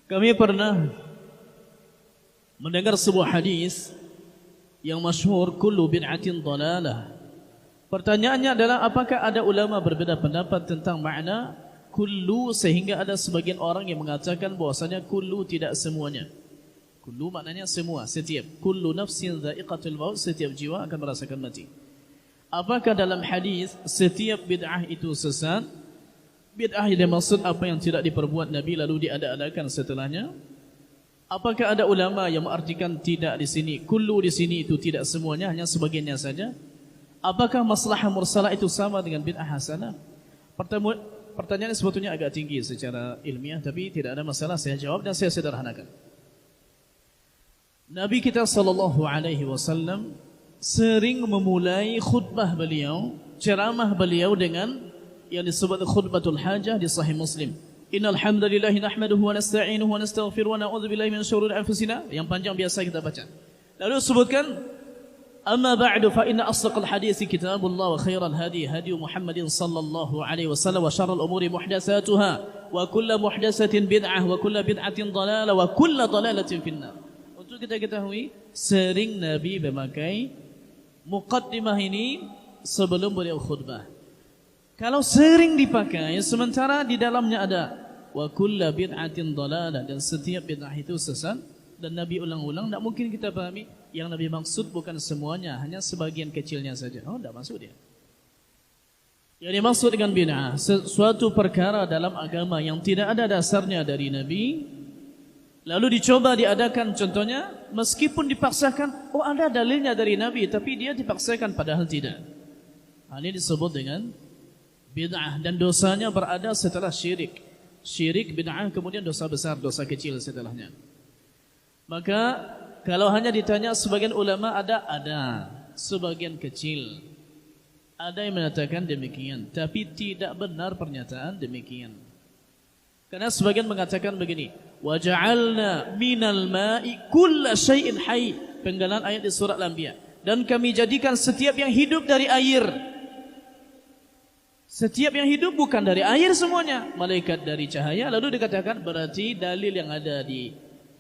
Kami pernah mendengar sebuah hadis yang masyhur, kullu bid'atin dhalalah. Pertanyaannya adalah apakah ada ulama berbeda pendapat tentang makna kullu, sehingga ada sebagian orang yang mengatakan bahwasanya kullu tidak semuanya. Kullu maknanya semua, setiap. Kullu nafsin dha'iqatul maut, setiap jiwa akan merasakan mati. Apakah dalam hadis setiap bid'ah itu sesat? Bid'ah yang dimaksud apa yang tidak diperbuat Nabi lalu diada-adakan setelahnya? Apakah ada ulama yang mengartikan tidak di sini, kullu di sini itu tidak semuanya, hanya sebagiannya saja? Apakah maslahah mursalah itu sama dengan bid'ah hasanah? Pertanyaan sebetulnya agak tinggi secara ilmiah, tapi tidak ada masalah, saya jawab dan saya sederhanakan. Nabi kita sallallahu alaihi wasallam sering memulai khutbah beliau, ceramah beliau dengan yang disebut khutbatul hajah di Sahih Muslim. Innal hamdalillahi nahmaduhu wa nasta'inuhu wa nastaghfiruhu wa na'udzu billahi min syururi anfusina, yang panjang biasa kita baca. Lalu sebutkan amma ba'du fa inna asdaqal hadits kitabullah wa khairal hadi hadi Muhammadin sallallahu alaihi wasallam wa syarrul umuri muhdatsatuha wa kullu muhdatsatin bid'ah wa kullu bid'atin dhalalah wa kullu dhalalatin finnar. Untuk kita ketahui sering Nabi memakai muqaddimah ini sebelum beliau khutbah. Kalau sering dipakai sementara di dalamnya ada wa kullu bid'atin dhalalah, dan setiap bid'ah itu sesat, dan Nabi ulang-ulang, tidak mungkin kita pahami yang Nabi maksud bukan semuanya, hanya sebagian kecilnya saja. Oh, tidak maksud dia. Yang dimaksud dengan bid'ah sesuatu perkara dalam agama yang tidak ada dasarnya dari Nabi, lalu dicoba diadakan. Contohnya, meskipun dipaksakan, oh ada dalilnya dari Nabi, tapi dia dipaksakan padahal tidak. Ini disebut dengan bid'ah, dan dosanya berada setelah syirik. Syirik, bid'ah, kemudian dosa besar, dosa kecil setelahnya. Maka kalau hanya ditanya sebagian ulama ada sebagian kecil. Ada yang mengatakan demikian, tapi tidak benar pernyataan demikian. Karena sebagian mengatakan begini, wa ja'alna minal ma'i kulla syai'in hayy, penggalan ayat di surat Al-Anbiya, dan kami jadikan setiap yang hidup dari air. Setiap yang hidup bukan dari air semuanya, malaikat dari cahaya. Lalu dikatakan berarti dalil yang ada di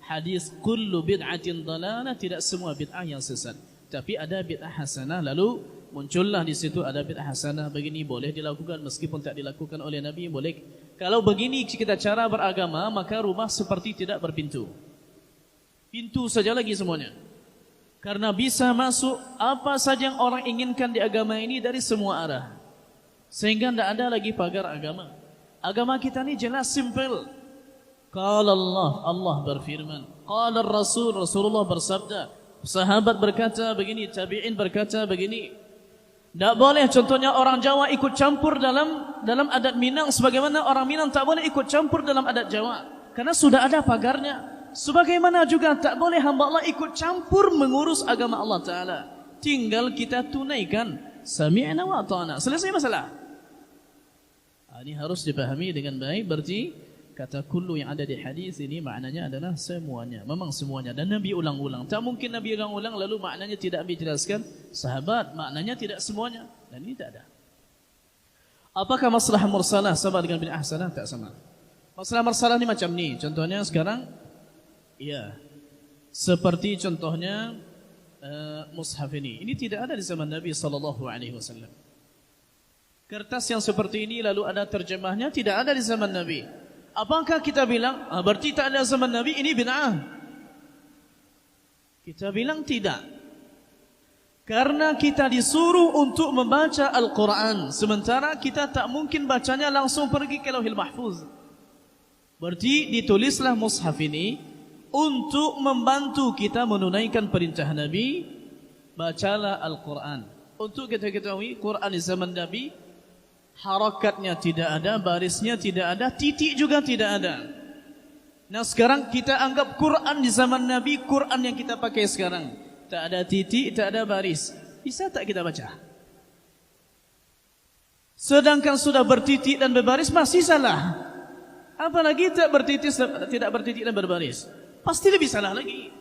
hadis kullu bid'atin dhalalah, tidak semua bid'ah yang sesat, tapi ada bid'ah hasanah. Lalu muncullah di situ ada bid'ah hasanah, begini boleh dilakukan meskipun tak dilakukan oleh Nabi, boleh. Kalau begini kita cara beragama, maka rumah seperti tidak berpintu. Pintu saja lagi semuanya. Karena bisa masuk apa saja yang orang inginkan di agama ini dari semua arah. Sehingga tidak ada lagi pagar agama. Agama kita ini jelas, simple. Qala Allah berfirman. Qala Rasul, Rasulullah bersabda. Sahabat berkata begini, tabi'in berkata begini. Tidak boleh contohnya orang Jawa ikut campur dalam adat Minang, sebagaimana orang Minang tak boleh ikut campur dalam adat Jawa, karena sudah ada pagarnya. Sebagaimana juga tak boleh hamba Allah ikut campur mengurus agama Allah Ta'ala. Tinggal kita tunaikan sami'na wa ata'na, selesai masalah. Ini harus dipahami dengan baik. Berarti kata kullu yang ada di hadis ini maknanya adalah semuanya, memang semuanya, dan Nabi ulang-ulang. Tak mungkin Nabi ulang-ulang lalu maknanya tidak dijelaskan sahabat, maknanya tidak semuanya, dan ini tak ada. Apakah masalah mursalah sama dengan bid'ah hasanah? Tak sama. Masalah mursalah ini macam ni. Contohnya sekarang, ya, seperti contohnya mushaf ini tidak ada di zaman Nabi sallallahu alaihi wasallam. Kertas yang seperti ini lalu ada terjemahnya, tidak ada di zaman Nabi. Apakah kita bilang berarti tak ada zaman Nabi, ini bid'ah? Kita bilang tidak. Karena kita disuruh untuk membaca Al-Quran, sementara kita tak mungkin bacanya langsung pergi ke Lauhil Mahfuz. Berarti ditulislah mushaf ini untuk membantu kita menunaikan perintah Nabi, bacalah Al-Quran. Untuk kita ketahui, Quran di zaman Nabi harakatnya tidak ada, barisnya tidak ada, titik juga tidak ada. Nah sekarang kita anggap Quran di zaman Nabi, Quran yang kita pakai sekarang, tak ada titik, tak ada baris, bisa tak kita baca? Sedangkan sudah bertitik dan berbaris masih salah. Apalagi tak bertitik, tidak bertitik dan berbaris, pasti lebih salah lagi.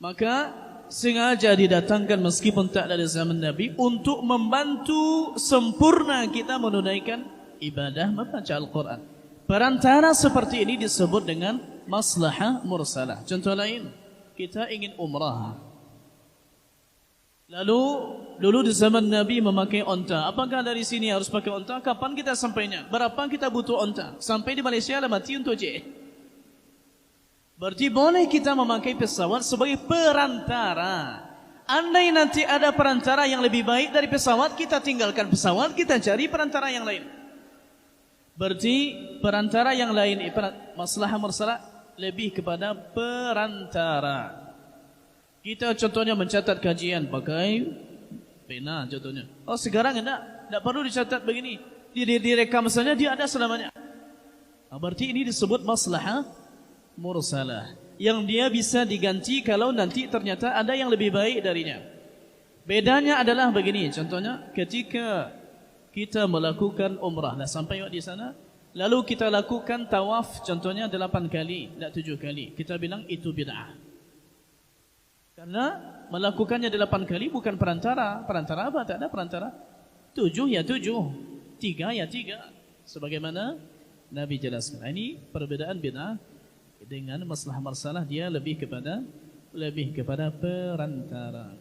Maka sengaja didatangkan meskipun tak ada di zaman Nabi untuk membantu sempurna kita menunaikan ibadah membaca Al-Quran. Perantara seperti ini disebut dengan maslahah mursalah. Contoh lain, kita ingin umrah. Lalu dulu di zaman Nabi memakai onta. Apakah dari sini harus pakai onta? Kapan kita sampainya? Berapa kita butuh onta? Sampai di Malaysia lah mati untuk je. Berarti boleh kita memakai pesawat sebagai perantara. Andai nanti ada perantara yang lebih baik dari pesawat, kita tinggalkan pesawat, kita cari perantara yang lain. Berarti perantara yang lain, maslahah mursalah lebih kepada perantara. Kita contohnya mencatat kajian pakai pena contohnya. Oh sekarang tidak perlu dicatat begini. Direkam saja dia ada selamanya. Berarti ini disebut maslahah mursalah. Yang dia bisa diganti kalau nanti ternyata ada yang lebih baik darinya. Bedanya adalah begini. Contohnya ketika kita melakukan umrah. Dah sampai di sana. Lalu kita lakukan tawaf contohnya 8 kali. Tak 7 kali. Kita bilang itu bid'ah. Karena melakukannya 8 kali bukan perantara. Perantara apa? Tak ada perantara. 7 ya 7. 3 ya 3. Sebagaimana Nabi jelaskan. Ini perbedaan bid'ah dengan maslahah mursalah. Dia lebih kepada perantara.